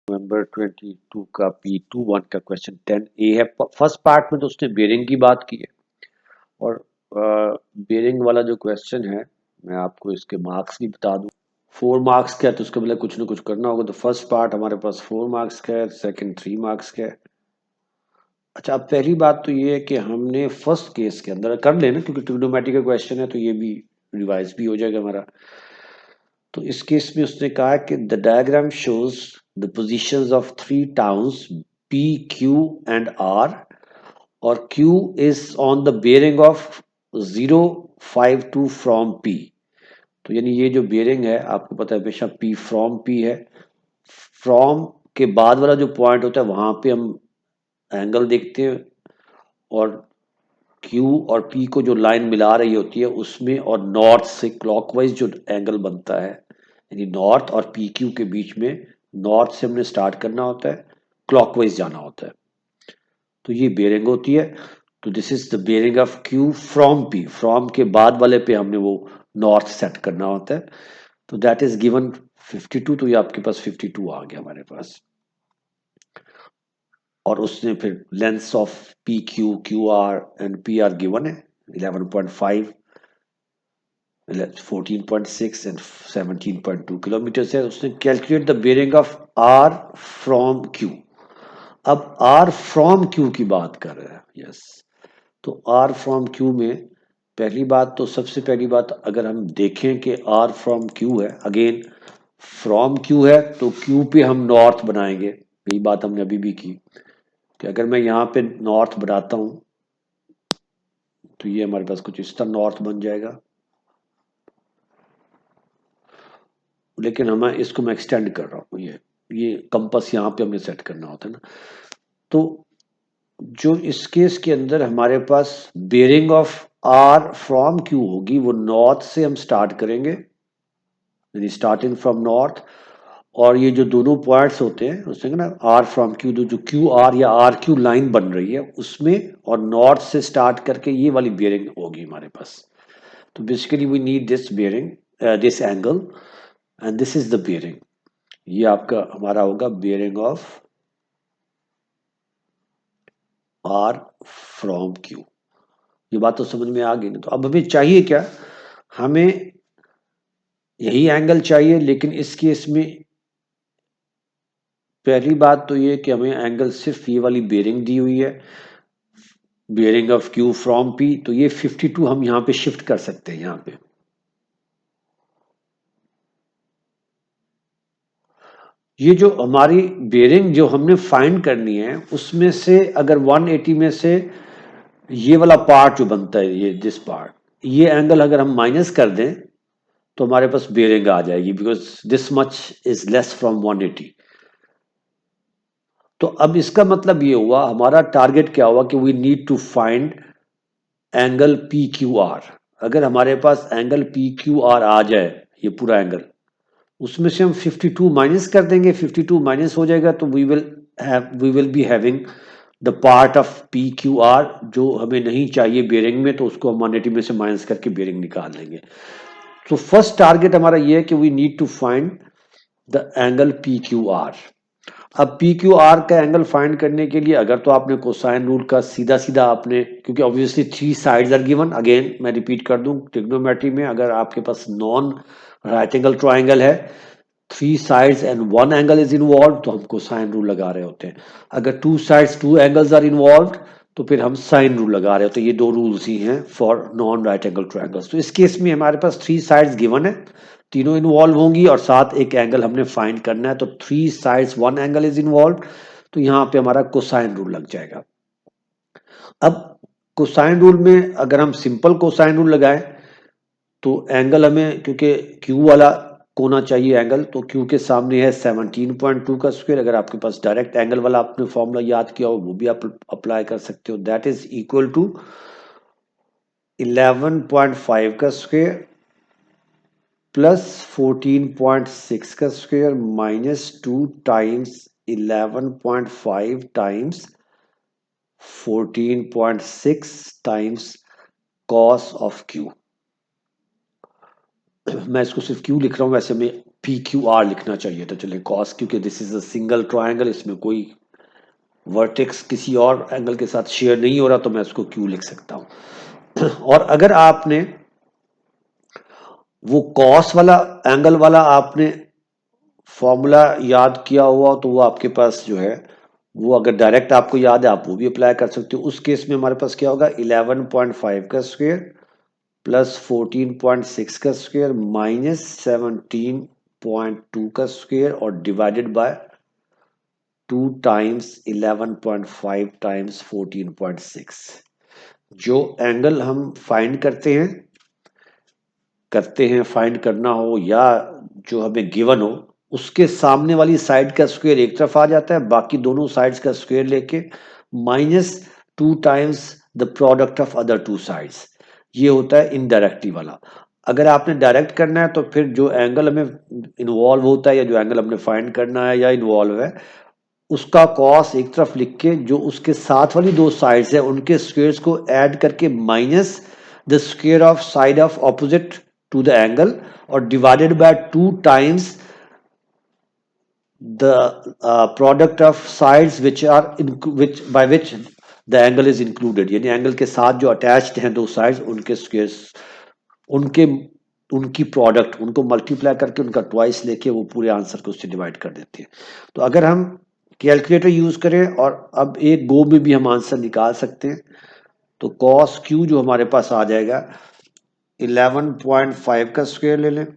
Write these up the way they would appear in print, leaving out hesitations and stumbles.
नवंबर 22 का P21 का question 10A है। फर्स्ट पार्ट में तो उसने बेरिंग की बात की है और बेरिंग वाला जो क्वेश्चन है मैं आपको इसके मार्क्स भी बता दूं। 4 मार्क्स का है तो उसके मतलब कुछ ना कुछ करना होगा। तो फर्स्ट पार्ट हमारे पास 4 मार्क्स का है, सेकंड 3 मार्क्स का है। अच्छा, अब पहली बात तो ये है कि हमने फर्स्ट केस के अंदर कर लेना, क्योंकि ट्रिग्नोमेट्री का क्वेश्चन है तो ये भी रिवाइज भी हो जाएगा हमारा। तो इस केस में उसने कहा कि the diagram shows the positions of 3 towns P, Q and R और Q is on the bearing of 052 from P। तो यानी ये जो बेयरिंग है आपको पता है हमेशा P फ्रॉम P है। फ्रॉम के बाद वाला जो पॉइंट होता है वहां पे हम एंगल देखते हैं और Q और P को जो लाइन मिला रही होती है उसमें और नॉर्थ से क्लॉकवाइज जो एंगल बनता है, यानी नॉर्थ और PQ के बीच में नॉर्थ से हमने स्टार्ट करना होता है, क्लॉकवाइज जाना होता है। तो ये बेयरिंग होती है। तो this is the bearing of Q from P। From के बाद वाले पे हमने वो नॉर्थ सेट करना होता है। तो दैट इज गिवन 52। तो ये आपके पास 52 आ गया हमारे पास। और उसने फिर length of PQ, QR and PR given है 11.5, 14.6 एंड 17.2 किलोमीटर है। उसने calculate the bearing of R from Q। अब R फ्रॉम Q की बात कर रहे हैं। यस, तो R फ्रॉम Q में पहली बात तो सबसे पहली बात अगर हम देखें कि R फ्रॉम Q है, अगेन फ्रॉम Q है तो Q पे हम नॉर्थ बनाएंगे। यही बात हमने अभी भी की कि अगर मैं यहाँ पे नॉर्थ बनाता हूँ तो ये हमारे पास कुछ इस तरह नॉर्थ बन जाएगा। लेकिन हमें इसको मैं एक्सटेंड कर रहा हूँ, ये कंपास यहाँ पे हमें सेट करना होता है ना। तो जो इस केस के अंदर हमारे पास bearing of R from Q होगी वो नॉर्थ से हम स्टार्ट करेंगे, यानी स्टार्टिंग फ्रॉम नॉर्थ। और ये जो दोनों पॉइंट्स होते हैं उसमें ना आर फ्रॉम क्यू, जो क्यू आर या आर क्यू लाइन बन रही है उसमें और नॉर्थ से स्टार्ट करके ये वाली बेयरिंग होगी हमारे पास। तो basically we need this bearing, this angle and this is the bearing. ये आपका हमारा होगा bearing of R from Q. ये बात तो समझ में आ गई ना। तो अब हमें चाहिए क्या, हमें यही एंगल चाहिए, लेकिन इस केस में पहली बात तो ये कि हमें एंगल सिर्फ ये वाली बेयरिंग दी हुई है, bearing of Q from P. तो ये 52 हम यहां पे शिफ्ट कर सकते हैं। यहां पे ये जो हमारी बेयरिंग जो हमने फाइंड करनी है उसमें से अगर 180 में से ये वाला पार्ट जो बनता है, ये दिस पार्ट, ये एंगल अगर हम माइनस कर दें तो हमारे पास बेयरिंग आ जाएगी, because this much is less from 180। तो अब इसका मतलब ये हुआ हमारा टारगेट क्या हुआ कि we need to find angle P Q R. अगर हमारे पास एंगल पी क्यू आर आ जाए, ये पूरा एंगल, उसमें से हम 52 माइनस कर देंगे, 52 माइनस हो जाएगा तो we will be having the part of P Q R जो हमें नहीं चाहिए बेयरिंग में, तो उसको हम 180 में से माइनस करके बेयरिंग निकाल देंगे। तो फर्स्ट टारगेट हमारा ये है कि we need to find the angle P Q R. अब पी क्यू आर का एंगल फाइंड करने के लिए अगर तो आपने कोसाइन रूल का सीधा सीधा आपने, क्योंकि obviously 3 sides are given, again मैं रिपीट कर दूं, ट्रिग्नोमेट्री में अगर आपके पास नॉन राइट एंगल ट्राइंगल है, 3 sides and 1 angle is involve, तो हम कोसाइन रूल लगा रहे होते हैं। अगर 2 साइड्स 2 एंगल्स आर इन्वॉल्व तो फिर हम साइन रूल लगा रहे होते हैं। ये 2 रूल्स ही हैं for non right angle triangles. तो इस केस में हमारे पास 3 साइड्स गिवन है, तीनों इन्वॉल्व होंगी और साथ एक एंगल हमने फाइंड करना है। तो 3 साइड्स 1 एंगल इज इन्वॉल्व, तो यहाँ पे हमारा कोसाइन रूल लग जाएगा। अब कोसाइन रूल में अगर हम सिंपल कोसाइन रूल लगाएं तो एंगल हमें, क्योंकि क्यू वाला कोना चाहिए एंगल, तो क्यू के सामने है 17.2 का स्क्वायर। अगर आपके पास डायरेक्ट एंगल वाला आपने फॉर्मूला याद किया हो वो भी आप अप्लाई कर सकते हो। दैट इज इक्वल टू 11.5 का स्क्वायर प्लस 14.6 का square minus 2 times 11.5 times 14.6 times cos of Q. मैं इसको सिर्फ क्यू लिख रहा हूं, वैसे में पी क्यू आर लिखना चाहिए। तो चलिए कॉस, क्योंकि this is a single triangle, इसमें कोई वर्टेक्स किसी और एंगल के साथ शेयर नहीं हो रहा, तो मैं उसको क्यू लिख सकता हूं। और अगर आपने वो कॉस वाला एंगल वाला आपने फॉर्मूला याद किया हुआ, तो वो आपके पास जो है, वो अगर डायरेक्ट आपको याद है आप वो भी अप्लाई कर सकते हो। उस केस में हमारे पास क्या होगा, 11.5 का स्क्वायर प्लस 14.6 का स्क्वायर माइनस 17.2 का स्क्वायर और डिवाइडेड बाय 2 टाइम्स 11.5 टाइम्स 14.6। जो एंगल हम फाइंड करते हैं फाइंड करना हो या जो हमें गिवन हो, उसके सामने वाली साइड का स्क्वायर एक तरफ आ जाता है, बाकी दोनों साइड्स का स्क्वायर लेके minus 2 times the product of other two sides. ये होता है इनडायरेक्टली वाला। अगर आपने डायरेक्ट करना है तो फिर जो एंगल हमें इन्वॉल्व होता है या जो एंगल हमने फाइंड करना है या इन्वॉल्व है, उसका कॉस एक तरफ लिख के जो उसके साथ वाली दो साइड्स है उनके स्क्वायर्स को ऐड करके minus the square of side of opposite to the angle और divided by 2 times the product of sides which are which by which the angle is included. यानी एंगल के साथ जो अटैच्ड हैं दो साइड्स उनके स्क्वायर्स, उनके उनकी प्रोडक्ट, उनको मल्टीप्लाई करके उनका ट्वाइस लेके वो पूरे आंसर को उससे डिवाइड कर देते हैं। तो अगर हम कैलकुलेटर यूज करें और अब एक गो में भी हम आंसर निकाल सकते हैं, तो कॉस क्यू जो हमारे पास आ जाएगा 11.5 का स्क्वायर ले लें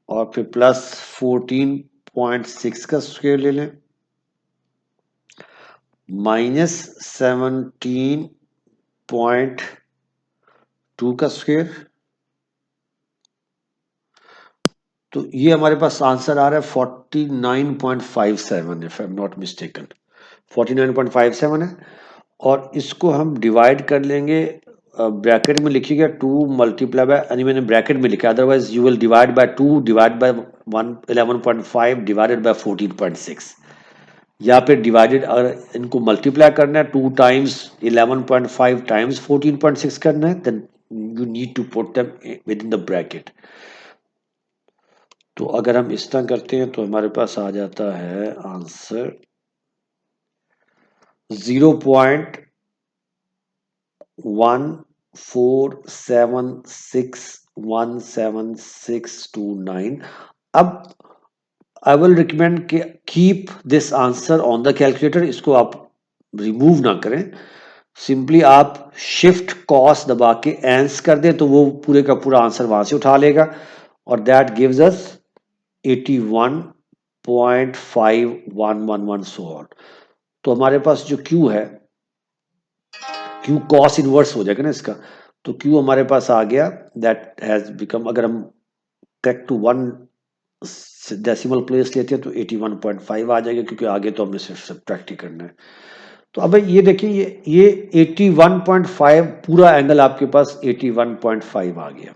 और फिर प्लस 14.6 का स्क्वायर ले लें माइनस 17.2 का स्क्वायर। तो ये हमारे पास आंसर आ रहा है 49.57, if I am not mistaken 49.57 है। और इसको हम डिवाइड कर लेंगे, ब्रैकेट में लिखिएगा 2 मल्टीप्लाई बाय, यानी मैंने ब्रैकेट में लिखा, otherwise you will divide by 2 divide by 11.5 divided by 14.6, या फिर डिवाइडेड, अगर इनको मल्टीप्लाई करना है 2 टाइम्स 11.5 टाइम्स 14.6 करना है, then you need to put them within the bracket. तो अगर हम इस तरह करते हैं तो हमारे पास आ जाता है आंसर 0.147617629। अब आई विल रिकमेंड कि keep this answer on the calculator, इसको आप रिमूव ना करें, सिंपली आप शिफ्ट कॉस दबा के एंस कर दें तो वो पूरे का पूरा आंसर वहां से उठा लेगा और that gives us 81.5111 so on. तो हमारे पास जो Q है, Q कॉस इनवर्स हो जाएगा ना इसका, तो Q हमारे पास आ गया, दैट हैज बिकम, अगर हम करेक्ट टू 1 डेसिमल प्लेस लेते हैं तो 81.5 आ जाएगा, क्योंकि आगे तो हमने सिर्फ सब्ट्रैक्ट ही करना है। तो अब ये देखिए, ये 81.5 पूरा एंगल आपके पास 81.5 आ गया।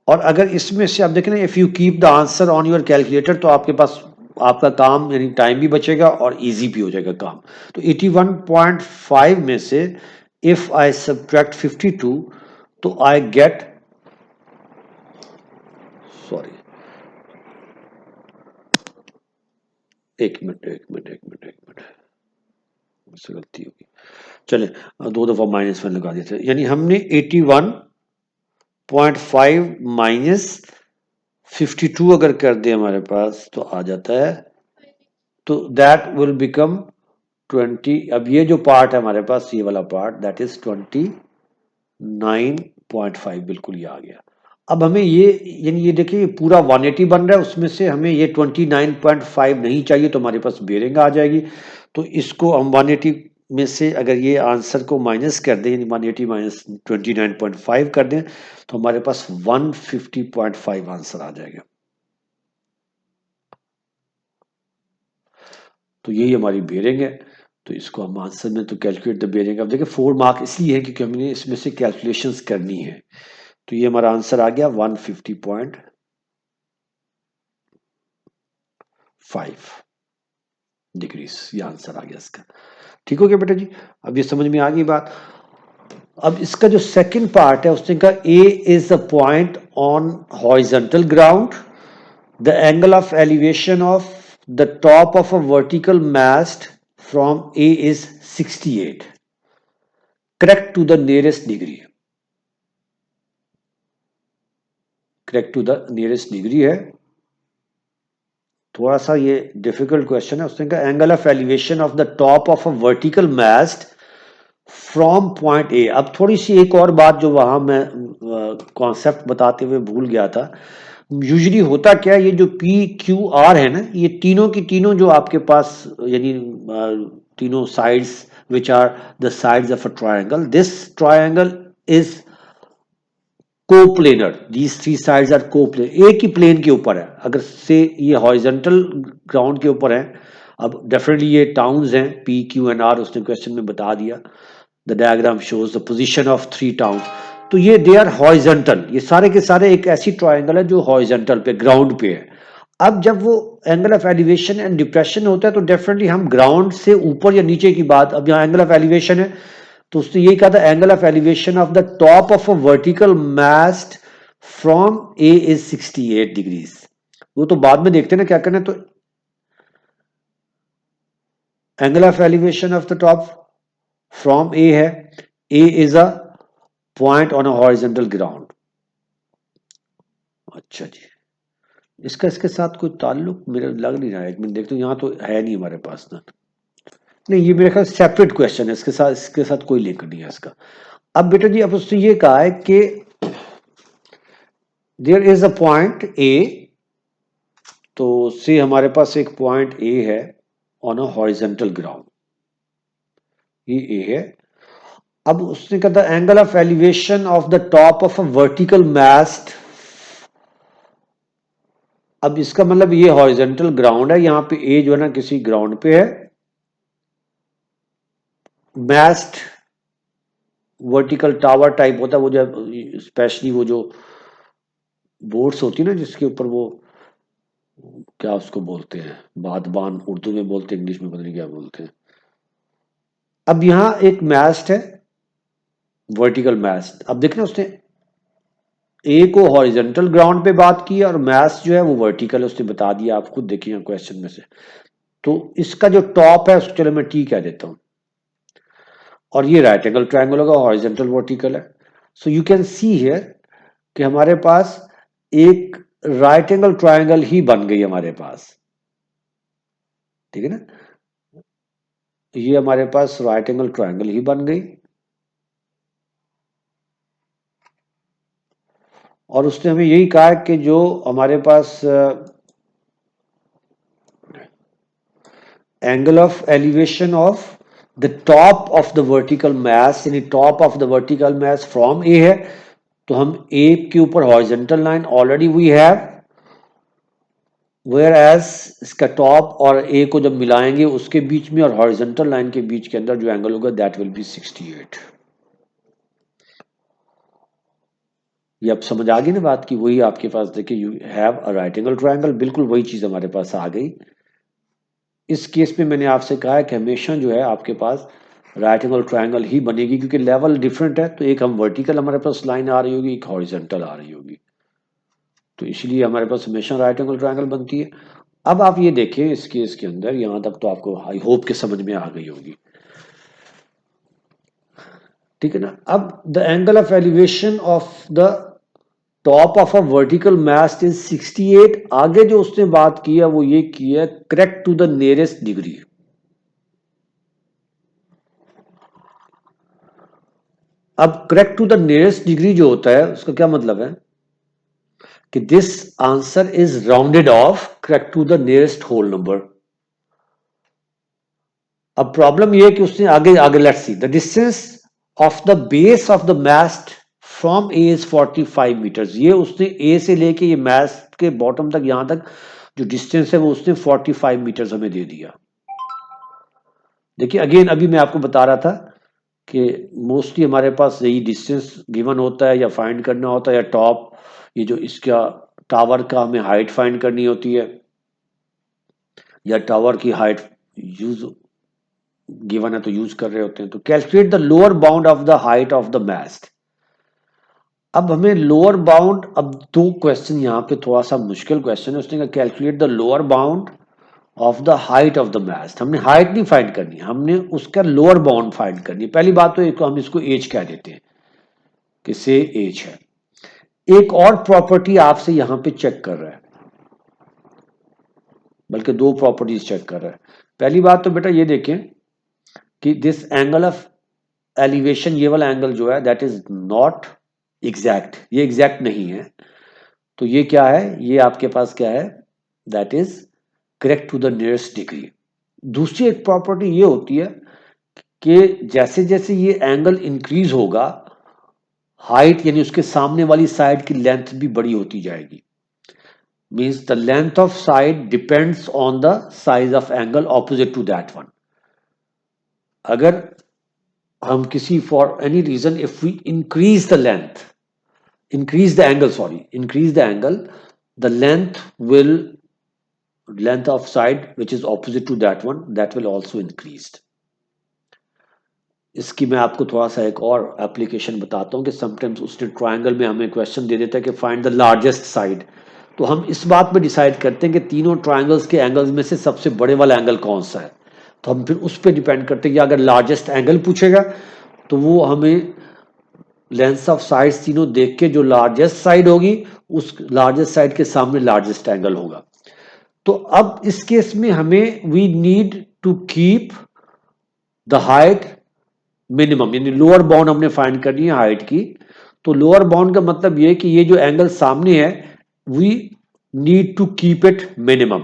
और अगर इसमें से आप देखें ना, if you keep the answer on your calculator, तो आपके पास आपका काम यानी टाइम भी बचेगा और इजी भी हो जाएगा काम। तो 81.5 में से इफ आई सब्ट्रैक्ट 52, तो आई गेट, सॉरी, एक मिनट मुझसे गलती होगी, चले 2 दफा माइनस में लगा देते, यानी हमने 81.5 माइनस 52 अगर कर दे हमारे पास तो आ जाता है, तो दैट विल बिकम 20। अब ये जो पार्ट है हमारे पास, ये वाला पार्ट, दैट इज 29.5, बिल्कुल ये आ गया। अब हमें ये, यानी ये देखिए ये पूरा 180 बन रहा है, उसमें से हमें ये 29.5 नहीं चाहिए, तो हमारे पास बेरिंग आ जाएगी। तो इसको हम 180 में से अगर ये आंसर को माइनस कर दें, यानी 180 माइनस 29.5 कर दें, तो हमारे पास 150.5 आंसर आ जाएगा। तो यही हमारी बेरिंग है। तो इसको हम आंसर में तो कैलकुलेट द बेरिंग, अब देखिए 4 मार्क इसलिए है क्योंकि हमने इसमें से कैलकुलेशंस करनी है। तो ये हमारा आंसर आ गया 150.5 डिग्रीज, ये आंसर आ गया इसका। ठीक हो गया बेटा जी, अब ये समझ में आ गई बात। अब इसका जो सेकंड पार्ट है उसने कहा A is a point on horizontal ground, the angle of elevation of the top of a vertical mast from A is 68, correct to the nearest degree. Correct to the nearest degree है। थोड़ा सा ये difficult question है। उसने कहा angle of elevation of the top of a vertical mast from point A. अब थोड़ी सी एक और बात जो वहां मैं कॉन्सेप्ट बताते हुए भूल गया था, यूजली होता क्या है, ये जो पी क्यू आर है ना, ये तीनों की तीनों जो आपके पास यानी तीनों sides which are the sides of a triangle, this triangle is coplanar, these three sides are coplanar, एक ही प्लेन के ऊपर है। अगर से ये हॉरिजॉन्टल ग्राउंड के ऊपर है, अब डेफिनेटली ये टाउन्स हैं पी क्यू एंड आर, उसने क्वेश्चन में बता दिया। The diagram shows the position of three town. तो ये दे आर हॉरिजॉन्टल, ये सारे के सारे एक ऐसी ट्रायंगल है जो हॉरिजॉन्टल पे ग्राउंड पे है। अब जब वो angle of elevation and depression होता है तो डेफिनेटली हम ग्राउंड से ऊपर या नीचे की बात, अब यहाँ एंगल ऑफ एलिवेशन है तो उसने यही कहा था angle of elevation of the top of a vertical mast from A is 68 degrees. वो तो बाद में देखते हैं ना क्या करना है। तो angle of elevation of the top from A है, A is a point on a horizontal ground. अच्छा जी, इसका इसके साथ कोई ताल्लुक मेरा लग नहीं रहा है। एक मिनट देखते, यहाँ तो है नहीं हमारे पास ना। नहीं, ये मेरे ख्याल सेपरेट क्वेश्चन है, इसके साथ कोई लिंक नहीं है इसका। अब बेटा जी, अब उसने ये कहा है कि there is a point A, तो से हमारे पास एक पॉइंट ए है ऑन अ हॉरिजॉन्टल ग्राउंड, ये ए है। अब उसने कहा था angle of elevation of the top of a vertical mast. अब इसका मतलब ये हॉरिजॉन्टल ग्राउंड है, यहाँ पे ए जो है ना किसी ग्राउंड पे है, मास्ट वर्टिकल टावर टाइप होता है वो, जो स्पेशली वो जो बोर्ड्स होती है ना जिसके ऊपर वो क्या उसको बोलते हैं, बादबान उर्दू में बोलते हैं, इंग्लिश में पता नहीं क्या बोलते हैं। अब यहां एक मैस्ट है, वर्टिकल मैस्ट। अब देखना उसने ए को हॉरिजॉन्टल ग्राउंड पे बात की और मैस्ट जो है वो वर्टिकल है, उसने बता दिया, आप खुद देखिए क्वेश्चन में से। तो इसका जो टॉप है उसको चलो मैं टी कह देता हूं, और ये राइट एंगल ट्रायंगल होगा, हॉरिजॉन्टल वर्टिकल है। So you can see here कि हमारे पास एक राइट एंगल ट्रायंगल ही बन गई हमारे पास, ठीक है ना। ये हमारे पास राइट एंगल ट्रायंगल ही बन गई, और उसने हमें यही कहा कि जो हमारे पास angle of elevation of the top of the vertical mast, यानी top of the vertical mast from A है, तो हम ए के ऊपर horizontal line already we have, whereas इसका टॉप और ए को जब मिलाएंगे उसके बीच में और हॉरिजॉन्टल लाइन के बीच के अंदर जो एंगल होगा दैट विल बी 68। ये अब समझ आ गई ना बात की, वही आपके पास देखिए you have a right angle triangle, बिल्कुल वही चीज हमारे पास आ गई। इस केस में मैंने आपसे कहा है कि हमेशा जो है आपके पास राइट एंगल ट्रायंगल ही बनेगी, क्योंकि लेवल डिफरेंट है, तो एक हम वर्टिकल हमारे पास लाइन आ रही होगी, एक हॉरिजॉन्टल आ रही होगी, तो इसलिए हमारे पास हमेशा राइट एंगल ट्रायंगल बनती है। अब आप ये देखें इस केस के अंदर, यहां तक तो आपको आई होप के समझ में आ गई होगी, ठीक है ना। अब the angle of elevation of the top of a vertical mast is 68। आगे जो उसने बात की है वो ये की है correct to the nearest degree. अब correct to the nearest degree जो होता है उसका क्या मतलब है कि this answer is rounded off correct to the nearest whole number. अब प्रॉब्लम यह है कि उसने आगे आगे let's see the distance of the base of the mast from A is 45 meters. ये उसने ए से लेके ये मास्ट के बॉटम तक यहां तक जो डिस्टेंस है वो उसने 45 मीटर्स हमें दे दिया। देखिए अगेन अभी मैं आपको बता रहा था कि मोस्टली हमारे पास यही डिस्टेंस गिवन होता है या फाइंड करना होता है, या टॉप ये जो इसका टावर का हमें हाइट फाइंड करनी होती है, या टावर की हाइट यूज गिवन है तो यूज कर रहे होते हैं। तो calculate the lower bound of the height of the moist. अब हमें लोअर बाउंड, अब दो क्वेश्चन यहाँ पे थोड़ा सा मुश्किल क्वेश्चन है। उसने कहा calculate the lower bound of the height of the moist. हमने हाइट नहीं फाइंड करनी, हमने उसका लोअर बाउंड फाइंड करनी। पहली बात तो एक हम इसको एज कह देते हैं कि से एज है। एक और प्रॉपर्टी आपसे यहां पे चेक कर रहा है, बल्कि दो प्रॉपर्टीज चेक कर रहा है। पहली बात तो बेटा ये देखें कि दिस एंगल ऑफ एलिवेशन, ये वाला एंगल जो है दैट इज नॉट एग्जैक्ट, ये एग्जैक्ट नहीं है। तो ये क्या है, ये आपके पास क्या है, that is correct to the nearest degree. दूसरी एक प्रॉपर्टी ये होती है कि जैसे जैसे ये एंगल इंक्रीज होगा, हाइट यानी उसके सामने वाली साइड की लेंथ भी बड़ी होती जाएगी। Means the length of side depends on the size of angle opposite to that one. अगर हम किसी for any reason if we increase the length, increase the angle, sorry, increase the angle, the length will, length of side which is opposite to that one, that will also increased. इसकी मैं आपको थोड़ा सा एक और application बताता हूँ कि समटाइम्स उसने ट्रायंगल में हमें क्वेश्चन दे देता है कि फाइंड द लार्जेस्ट साइड। तो हम इस बात पे डिसाइड करते हैं कि तीनों ट्रायंगल्स के एंगल्स में से सबसे बड़े वाला एंगल कौन सा है। तो हम फिर उस पर डिपेंड करते हैं कि अगर लार्जेस्ट एंगल पूछेगा तो वो हमें लेंथ ऑफ साइड्स तीनों देख के जो लार्जेस्ट साइड होगी उस लार्जेस्ट साइड के सामने लार्जेस्ट एंगल होगा। तो अब इस केस में हमें we need to keep the height minimum, यानी लोअर बाउंड हमने फाइंड करनी है हाइट की। तो लोअर बाउंड का मतलब ये कि ये जो एंगल सामने है we need to keep it minimum.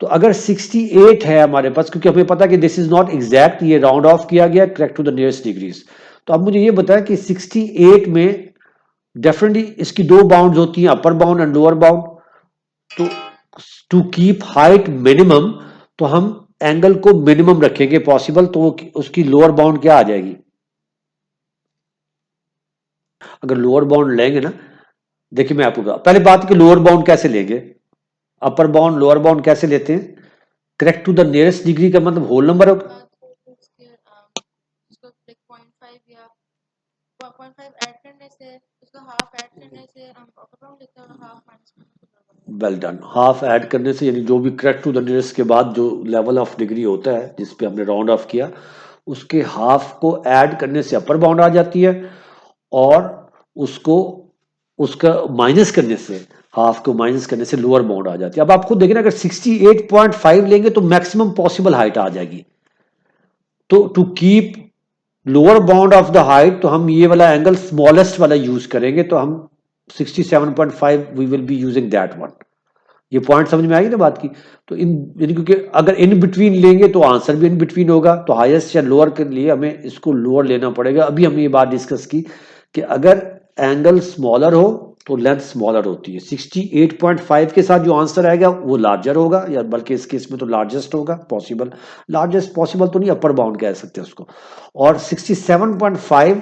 तो अगर 68 है हमारे पास, क्योंकि हमें पता कि दिस इज नॉट एग्जैक्ट, ये राउंड ऑफ किया गया correct to the nearest degrees. तो अब मुझे ये बताया कि 68 में डेफिनेटली इसकी दो बाउंड्स होती हैं, upper bound and lower bound. तो टू कीप हाइट मिनिमम, तो हम एंगल को मिनिमम रखेंगे पॉसिबल, तो उसकी लोअर बाउंड क्या आ जाएगी। अगर लोअर बाउंड लेंगे ना, देखिए मैं आपको पहले बात की लोअर बाउंड कैसे लेंगे, अपर बाउंड लोअर बाउंड कैसे लेते हैं। Correct to the nearest degree का मतलब होल नंबर होगा। वेल डन, हाफ ऐड करने से यानी जो भी करेक्ट टू द नियरेस्ट के बाद जो लेवल ऑफ डिग्री होता है जिस पे हमने राउंड ऑफ किया उसके हाफ को ऐड करने से अपर बाउंड आ जाती है, और उसको उसका माइनस करने से, हाफ को माइनस करने से लोअर बाउंड आ जाती है। अब आप खुद देखिए ना, अगर 68.5 लेंगे तो मैक्सिमम पॉसिबल हाइट आ जाएगी। तो to keep lower bound of the height तो हम ये वाला एंगल स्मॉलेस्ट वाला यूज करेंगे। तो हम 67.5 we will be using that one. ये पॉइंट समझ में आई ना बात की। तो इन यानी क्योंकि अगर इन बिटवीन लेंगे तो आंसर भी इन बिटवीन होगा, तो हाईएस्ट या लोअर के लिए हमें इसको लोअर लेना पड़ेगा। अभी हमने ये बात डिस्कस की कि अगर एंगल स्मॉलर हो तो लेंथ स्मॉलर होती है। 68.5 के साथ जो आंसर आएगा वो लार्जर होगा, या बल्कि इस केस में तो लार्जेस्ट होगा पॉसिबल। लार्जेस्ट पॉसिबल तो नहीं, अपर बाउंड कह सकते हैं उसको। और 67.5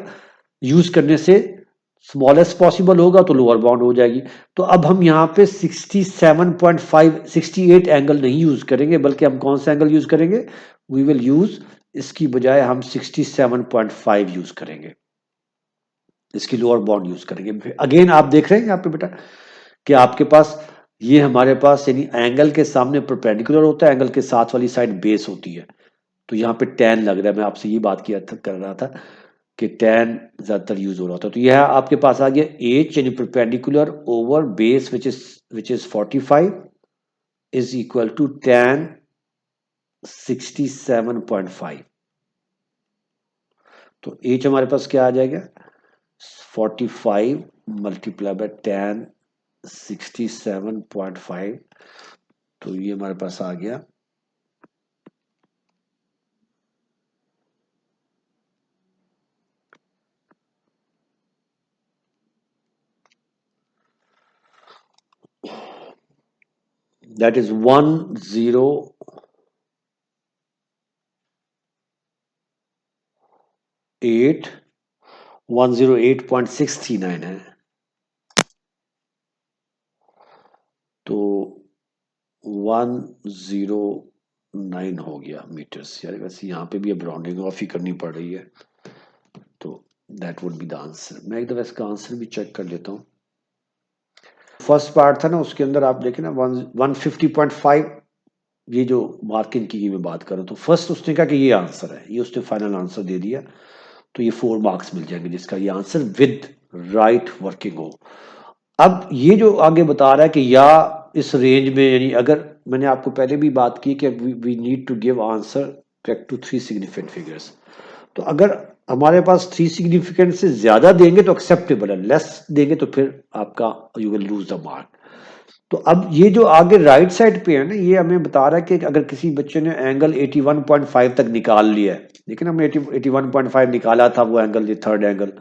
यूज करने से स्मॉलेस्ट पॉसिबल होगा तो लोअर बाउंड हो जाएगी। तो अब हम यहाँ पे 67.5 68 एंगल नहीं यूज करेंगे, बल्कि हम कौन सा एंगल यूज करेंगे, वी विल यूज, इसकी बजाय हम 67.5 यूज करेंगे, इसकी लोअर बाउंड यूज करेंगे। अगेन आप देख रहे हैं यहाँ पे बेटा कि आपके पास ये हमारे पास यानी एंगल के सामने परपेंडिकुलर होता है, एंगल के साथ वाली साइड बेस होती है। तो यहाँ पे टैन लग रहा है, मैं आपसे ये बात किया था, कर रहा था कि टैन ज्यादातर यूज हो रहा था। तो यह आपके पास आ गया एच यानी perpendicular over base which is 45 is equal to tan 67.5। तो एच हमारे पास क्या आ जाएगा, 45 मल्टीप्लाई बाय टैन 67.5। तो ये हमारे पास आ गया that is 108.639 है। तो 108 9 हो गया मीटर्स। यार वैसे यहाँ पे भी अब राउंडिंग ऑफ ही करनी पड़ रही है, तो that would be the answer. मैं एक दफा इसका आंसर भी चेक कर लेता हूँ। फर्स्ट पार्ट था ना, उसके अंदर आप देखें ना 150.5, ये जो मार्किंग की मैं बात कर रहा हूँ, तो फर्स्ट उसने कहा कि ये आंसर है, ये उसने फाइनल आंसर दे दिया, तो ये 4 मार्क्स मिल जाएंगे जिसका ये आंसर विद राइट वर्किंग हो। अब ये जो आगे बता रहा है कि या इस रेंज में, यानी अगर मैंने आपको पहले भी बात की कि we need to give answer correct to 3 significant figures, तो अगर हमारे पास 3 सिग्निफिकेंट से ज्यादा देंगे तो एक्सेप्टेबल है, लेस देंगे तो फिर आपका you will lose the mark. तो अब ये जो आगे राइट साइड पे है ना, ये हमें बता रहा है कि अगर किसी बच्चे ने एंगल 81.5 तक निकाल लिया है, लेकिन हमने 81.5 निकाला था, वो एंगल, ये थर्ड एंगल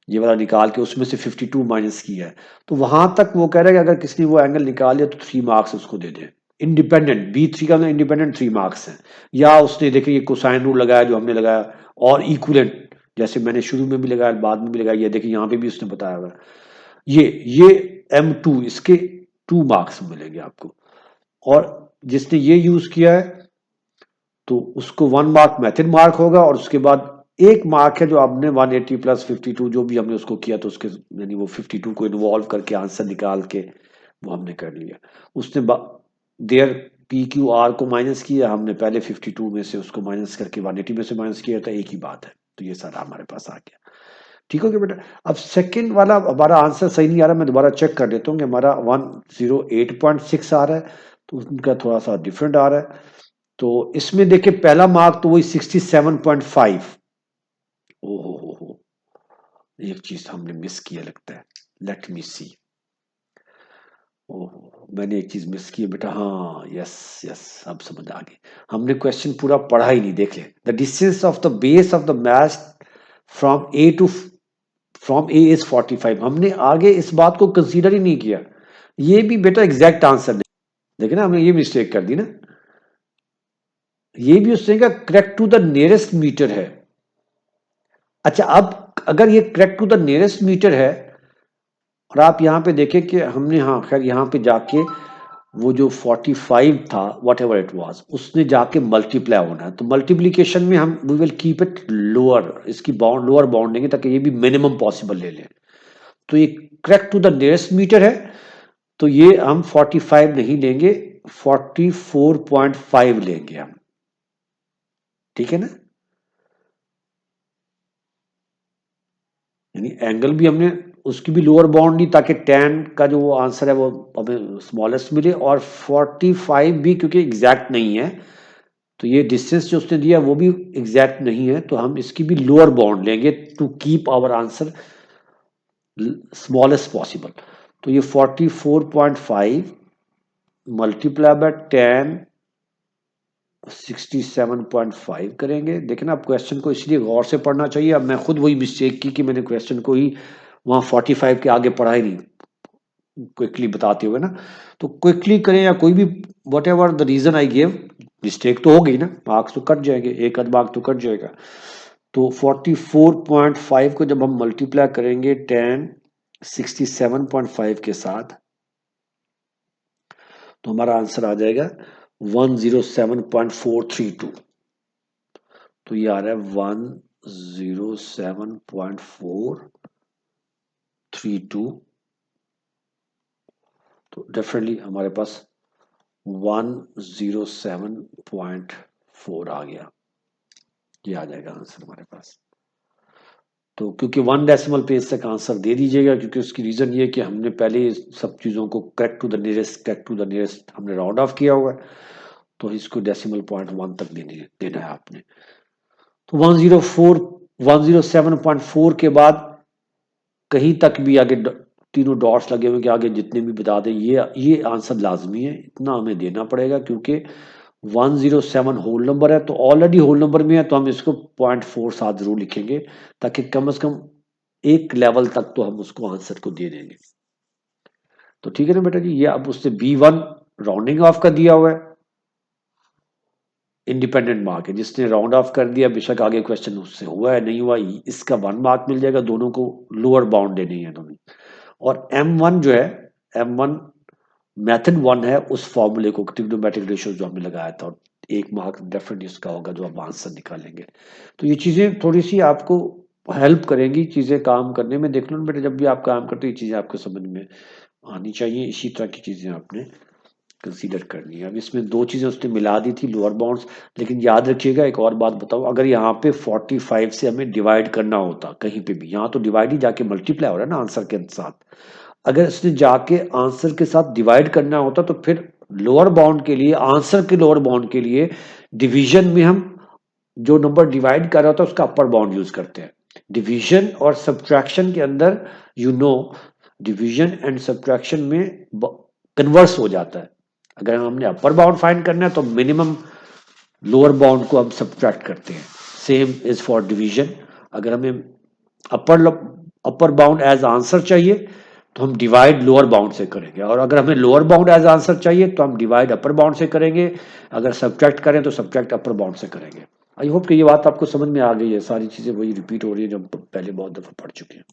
ये वाला निकाल के उसमें से 52 माइनस किया है, तो वहां तक वो कह रहा है कि अगर किसी ने वो एंगल निकाल लिया तो 3 मार्क्स उसको दे दें, इंडिपेंडेंट। B3 का इंडिपेंडेंट 3 मार्क्स है। या उसने देखिए ये कोसाइन रूल लगाया जो हमने लगाया, और इक्विवेलेंट जैसे मैंने शुरू में भी लगाया बाद में भी लगाया, ये देखिए यहाँ पे भी उसने बताया हुआ है, ये M2, इसके 2 मार्क्स मिलेंगे आपको। और जिसने ये यूज किया है तो उसको 1 मार्क मेथड मार्क होगा, और उसके बाद 1 मार्क है जो आपने 180 प्लस 52 जो भी हमने उसको किया, तो उसके यानी वो 52 को इन्वॉल्व करके आंसर निकाल के वो हमने कर लिया। उसने देयर PQR को माइनस किया, हमने पहले 52 में से उसको माइनस करके 180 में से माइनस किया, था एक ही बात है। तो ये सारा हमारे पास आ गया। ठीक हो गया बेटा। अब सेकंड वाला हमारा आंसर सही नहीं आ रहा, मैं दोबारा चेक कर देता हूँ कि हमारा 108.6 आ रहा है, तो उनका थोड़ा सा डिफरेंट आ रहा है। तो इसमें देखिए पहला मार्क तो वही 67.5। ओहो, एक चीज हमने मिस किया लगता है, लेट मी सी। ओहो, मैंने एक चीज मिस की है बेटा, हाँ यस यस, अब समझ आ गई। हमने क्वेश्चन पूरा पढ़ा ही नहीं, देख ले, the distance of the base of the moist from A is 45। हमने आगे इस बात को कंसीडर ही नहीं किया, ये भी बेटा एग्जैक्ट आंसर नहीं। देखिए ना, हमने ये मिस्टेक कर दी ना, ये भी उसने कहा correct to the nearest metre है। अच्छा, अब अगर ये correct to the nearest metre है, और आप यहाँ पे देखें कि हमने, हाँ खैर यहाँ पे जाके वो जो 45 था वट एवर इट वॉज, उसने जाके मल्टीप्लाई होना है, तो मल्टीप्लीकेशन में हम we will keep it lower, इसकी बाउंड लोअर बाउंड देंगे ताकि ये भी मिनिमम पॉसिबल ले लें। तो ये correct to the nearest metre है, तो ये हम 45 नहीं लेंगे, 44.5 लेंगे हम। ठीक है ना, यानी एंगल भी हमने उसकी भी लोअर बाउंड दी ताकि tan का जो वो आंसर है वो हमें स्मॉलेस्ट मिले, और 45 भी क्योंकि एग्जैक्ट नहीं है, तो ये डिस्टेंस जो उसने दिया वो भी एग्जैक्ट नहीं है, तो हम इसकी भी लोअर बाउंड लेंगे to keep our answer smallest possible. तो ये 44.5 मल्टीप्लाई बाय 67.5 करेंगे। देखना, आप क्वेश्चन को इसलिए गौर से पढ़ना चाहिए। अब मैं खुद वही मिस्टेक की कि मैंने क्वेश्चन को ही वहां 45 के आगे पढ़ा ही नहीं, क्विकली बताते हुए ना। तो क्विकली करें या कोई भी, whatever the reason I give, mistake तो हो गई ना, मार्क्स तो कट जाएंगे, एक आध मार्क तो कट जाएगा। तो 44.5 को जब हम मल्टीप्लाई करेंगे 67.5 के साथ, तो हमारा आंसर आ जाएगा 107.432। तो ये आ रहा है 107.432। तो डेफिनेटली हमारे पास 107.4 आ गया, ये आ जाएगा आंसर हमारे पास। तो क्योंकि 1 डेसिमल प्लेस तक आंसर दे दीजिएगा, क्योंकि उसकी रीजन ये कि हमने पहले सब चीजों को करेक्ट टू द नियरेस्ट हमने राउंड ऑफ किया हुआ है, तो इसको डेसिमल पॉइंट 1 तक देना है आपने। तो 107.4 के बाद कहीं तक भी आगे तीनों डॉट्स लगे हुए कि आगे जितने भी बता दें, ये आंसर लाजमी है, इतना हमें देना पड़ेगा, क्योंकि 107 होल नंबर है, तो ऑलरेडी होल नंबर में है, तो हम इसको 0.4 साथ जरूर लिखेंगे, ताकि कम से कम एक लेवल तक तो हम उसको आंसर को दे देंगे। तो ठीक है ना बेटा जी, ये अब उससे B1 राउंडिंग ऑफ का दिया हुआ है, इंडिपेंडेंट मार्क है, जिसने राउंड ऑफ कर दिया, बेशक आगे क्वेश्चन उससे हुआ है नहीं हुआ, इसका 1 मार्क मिल जाएगा, दोनों को लोअर बाउंड देनी है दोनों। और M1 जो है, M1 मेथड 1 है, उस फॉर्मूले को ट्रिग्नोमेट्रिक रेशियो जो हमने लगाया था, और 1 मार्क डेफिनेटली उसका होगा जो आप आंसर निकालेंगे। तो ये चीज़ें थोड़ी-सी आपको हेल्प करेंगी चीज़ें काम करने में। देख लो ना बेटा, जब भी आप काम करते हो ये चीज़ें आपको समझ में आनी चाहिए। इसी तरह की चीज़ें आपने कंसीडर करनी है। अब इसमें 2 चीज़ें उसने मिला दी थी, लोअर बाउंड्स। लेकिन याद रखिएगा, एक और बात बताऊँ, अगर यहाँ पे 45 से हमें डिवाइड करना होता कहीं पे भी, यहाँ तो डिवाइड ही जाके मल्टीप्लाई हो रहा है ना आंसर के साथ। अगर इसने जाके आंसर के साथ डिवाइड करना होता तो फिर लोअर बाउंड के लिए, आंसर के लोअर बाउंड के लिए डिवीजन में हम जो नंबर डिवाइड कर रहा होता है उसका अपर बाउंड यूज करते हैं। डिवीजन और सब्ट्रैक्शन के अंदर डिवीजन एंड सब्ट्रैक्शन में कन्वर्स हो जाता है। अगर हमने अपर बाउंड फाइंड करना है तो मिनिमम लोअर बाउंड को हम सब्ट्रैक्ट करते हैं। Same is for division. अगर हमें अपर अपर बाउंड एज आंसर चाहिए तो हम डिवाइड लोअर बाउंड से करेंगे, और अगर हमें लोअर बाउंड एज आंसर चाहिए तो हम डिवाइड अपर बाउंड से करेंगे। अगर सब्ट्रैक्ट करें तो सब्ट्रैक्ट अपर बाउंड से करेंगे। आई होप कि ये बात आपको समझ में आ गई है। सारी चीज़ें वही रिपीट हो रही है जो हम पहले बहुत दफ़ा पढ़ चुके हैं।